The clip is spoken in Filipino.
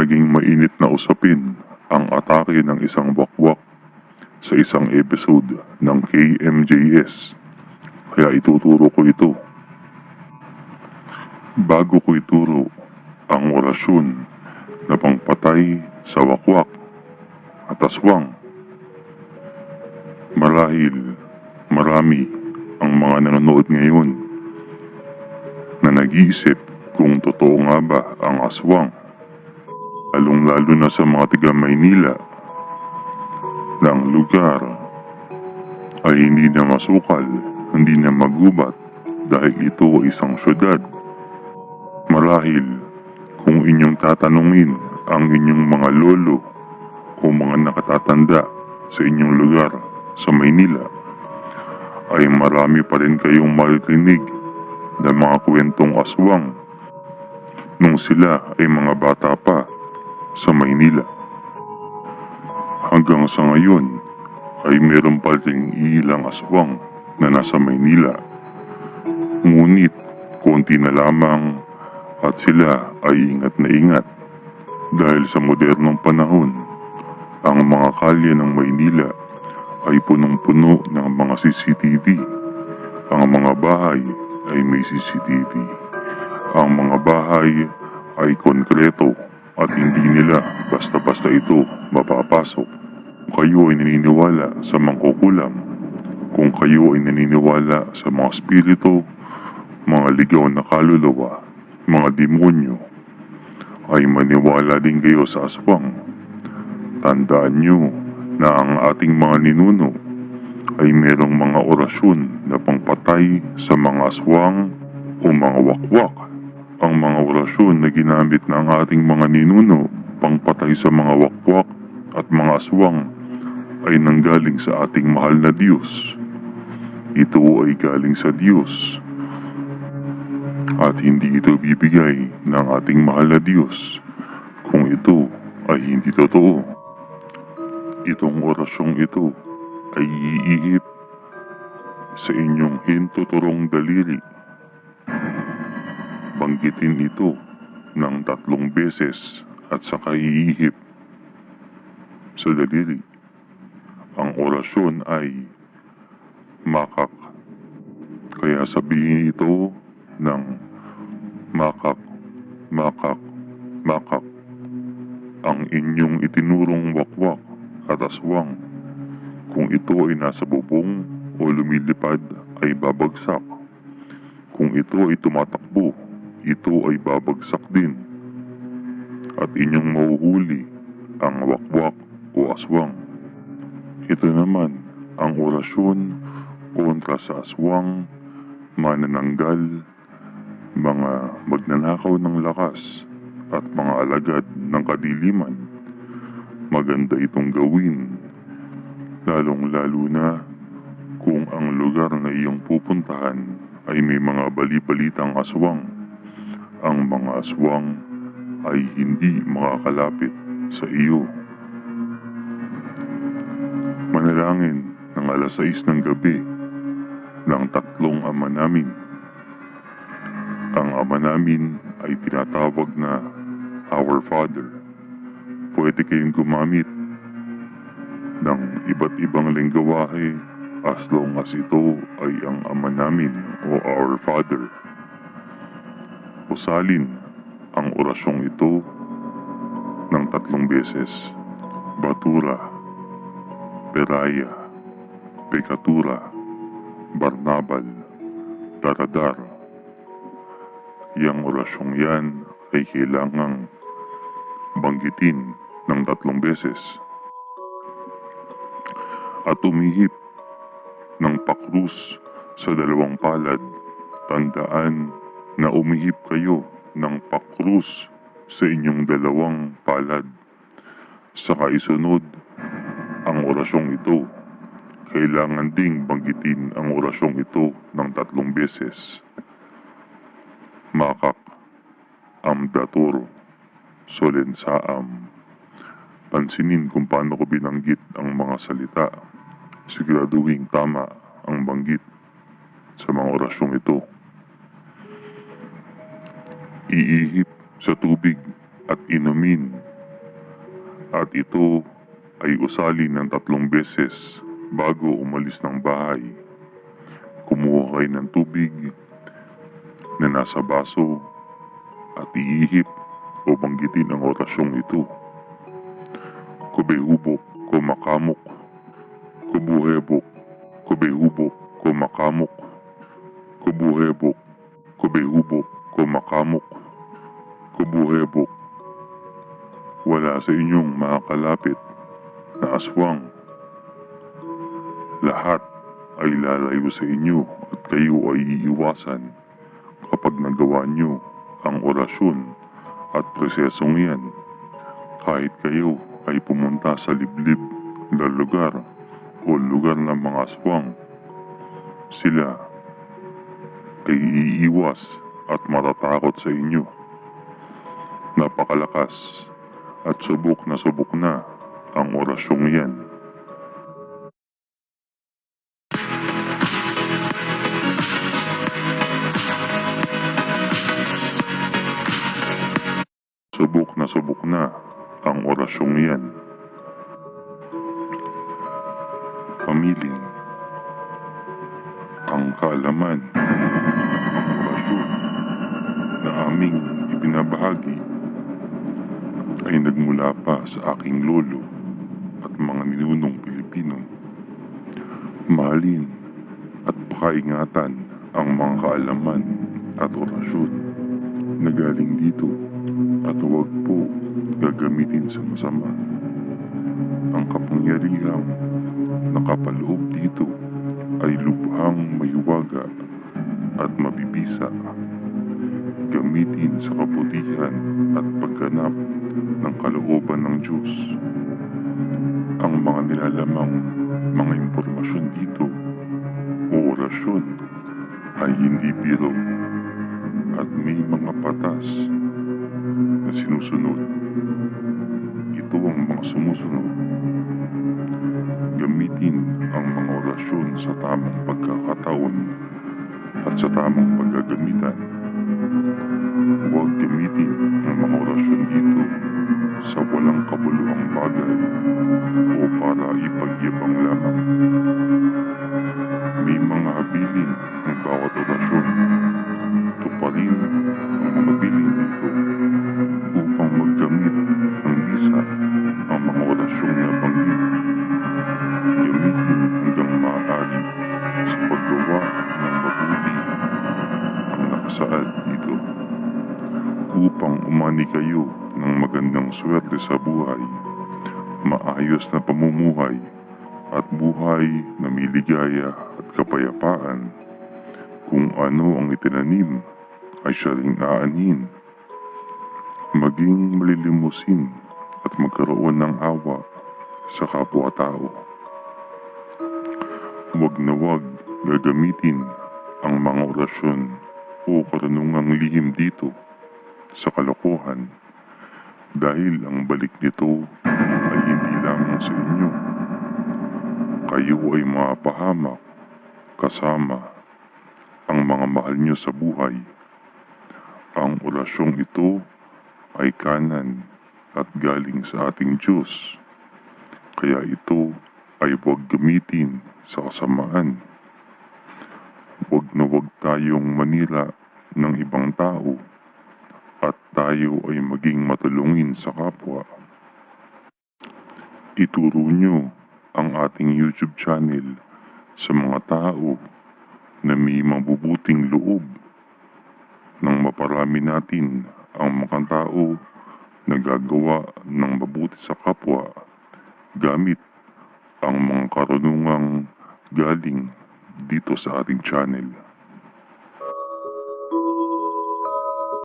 naging mainit na usapin ang atake ng isang wakwak sa isang episode ng KMJS. Kaya ituturo ko ito. Bago ko ituro ang orasyon na pangpatay sa wakwak at aswang, marahil marami ang mga nanonood ngayon na nag-iisip kung totoo nga ba ang aswang, lalong-lalo na sa mga taga Maynila na ang lugar ay hindi na masukal, hindi na magubat dahil ito ay isang syudad. Marahil kung inyong tatanungin ang inyong mga lolo o mga nakatatanda sa inyong lugar sa Maynila, ay marami pa rin kayong maririnig na mga kwentong aswang nung sila ay mga bata pa sa Maynila. Hanggang sa ngayon ay meron pa rin ilang aswang na nasa Maynila. Ngunit konti na lamang at sila ay ingat na ingat dahil sa modernong panahon ang mga kalye ng Maynila ay punong-puno ng mga CCTV. Ang mga bahay ay may CCTV. Ang mga bahay ay konkreto at hindi nila basta-basta ito mapapasok. Kung kayo ay naniniwala sa mangkukulam, kung kayo ay naniniwala sa mga spirito, mga ligaw na kaluluwa, mga demonyo, ay maniwala din kayo sa aswang. Tandaan nyo na ang ating mga ninuno ay merong mga orasyon na pangpatay sa mga aswang o mga wakwak. Ang mga orasyon na ginamit ng ating mga ninuno pangpatay sa mga wakwak at mga aswang ay nanggaling sa ating mahal na Diyos. Ito ay galing sa Diyos at hindi ito bibigay ng ating mahal na Diyos kung ito ay hindi totoo. Itong orasyong ito ay iihip sa inyong hintuturong daliri. Banggitin ito ng 3 beses at saka iihip sa daliri. Ang orasyon ay makak. Kaya sabihin ito ng makak, makak, makak. Ang inyong itinurong wakwak at aswang, kung ito ay nasa bubong o lumilipad, ay babagsak. Kung ito ay tumatakbo, ito ay babagsak din. At inyong mahuhuli ang wakwak o aswang. Ito naman ang orasyon kontra sa aswang, manananggal, mga magnanakaw ng lakas, at mga alagad ng kadiliman. Maganda itong gawin, lalong-lalo na kung ang lugar na iyong pupuntahan ay may mga bali-balitang aswang. Ang mga aswang ay hindi makakalapit sa iyo. Manalangin ng 6:00 ng gabi ng 3 ama namin. Ang ama namin ay tinatawag na Our Father. Pwede kayong gumamit ng iba't ibang lengguwahe as long as ito ay ang ama namin o Our Father. Usalin ang orasyong ito ng 3 beses. Batura, Peraya, Pekatura, Barnabal, Daradar. Yang orasyong yan ay kailangang banggitin ng 3 beses at umihip ng pakrus sa 2 palad. Tandaan na umihip kayo ng pakrus sa inyong 2 palad. Saka isunod ang orasyong ito. Kailangan ding banggitin ang orasyong ito ng 3 beses. Makak, Amdatur, Solensaam. Pansinin kung paano ko binanggit ang mga salita. Siguraduhin tama ang banggit sa mga orasyong ito. Iihip sa tubig at inumin At ito ay usali ng 3 beses bago umalis ng bahay. Kumuha kayo ng tubig na nasa baso at iihip o banggitin ang orasyong ito. Kubehubok, kumakamok, kubuhebok, kubehubok, kumakamok, kubuhebok, kubehubok, kumakamok, kubuhebok. Wala sa inyong makakalapit na aswang. Lahat ay lalayo sa inyo at kayo ay iiwasan kapag nagawa nyo ang orasyon at prosesong yan. Kahit kayo ay pumunta sa liblib na lugar o lugar ng mga aswang, sila ay iiwas at matatakot sa inyo. Napakalakas at subok na ang orasyong yan. Subok na ang orasyong yan. Pamiling ang kaalaman at ang orasyon na aming ibinabahagi ay nagmula pa sa aking lolo at mga ninunong Pilipino. Mahalin at pakaingatan ang mga kaalaman at orasyon na galing dito at huwag po gagamitin sa masama. Ang kapangyarihang nakapaloob dito ay lubhang mayuwaga at mabibisa. Gamitin sa kabutihan at pagganap ng kalooban ng Diyos. Ang mga nilalamang mga impormasyon dito o orasyon ay hindi biro at may mga batas na sinusunod. Ito ang mga sumusunod. Gamitin ang mga orasyon sa tamang pagkakataon at sa tamang paggagamitan. Huwag gamitin ang mga orasyon dito sa walang kabuluhang bagay o para ipagyabang lamang. May mga habilin ang bawat orasyon. Tuparin ang mga habilin nito upang maggamit ng bisa ang mga orasyong nabanggit. Gamitin hanggang maaari sa paggawa ng mabuti ang nakasaad dito upang umani kayo ng magandang swerte sa buhay, maayos na pamumuhay at buhay na may ligaya at kapayapaan. Kung ano ang itinanim ay siya ring aanhin. Maging malilimusin at magkaroon ng awa sa kapwa-tao. Huwag na huwag gagamitin ang mga orasyon o karunungang lihim dito sa kalokohan dahil ang balik nito ay hindi lamang sa inyo. Kayo ay mapahamak kasama ang mga mahal nyo sa buhay. Ang orasyong ito ay kanan at galing sa ating Diyos. Kaya ito ay huwag gamitin sa kasamaan. Huwag na huwag tayong manira ng ibang tao at tayo ay maging matulungin sa kapwa. Ituro nyo ang ating YouTube channel sa mga tao na may mabubuting loob nang maparami natin ang mga tao na gagawa ng mabuti sa kapwa gamit ang mga karunungang galing dito sa ating channel.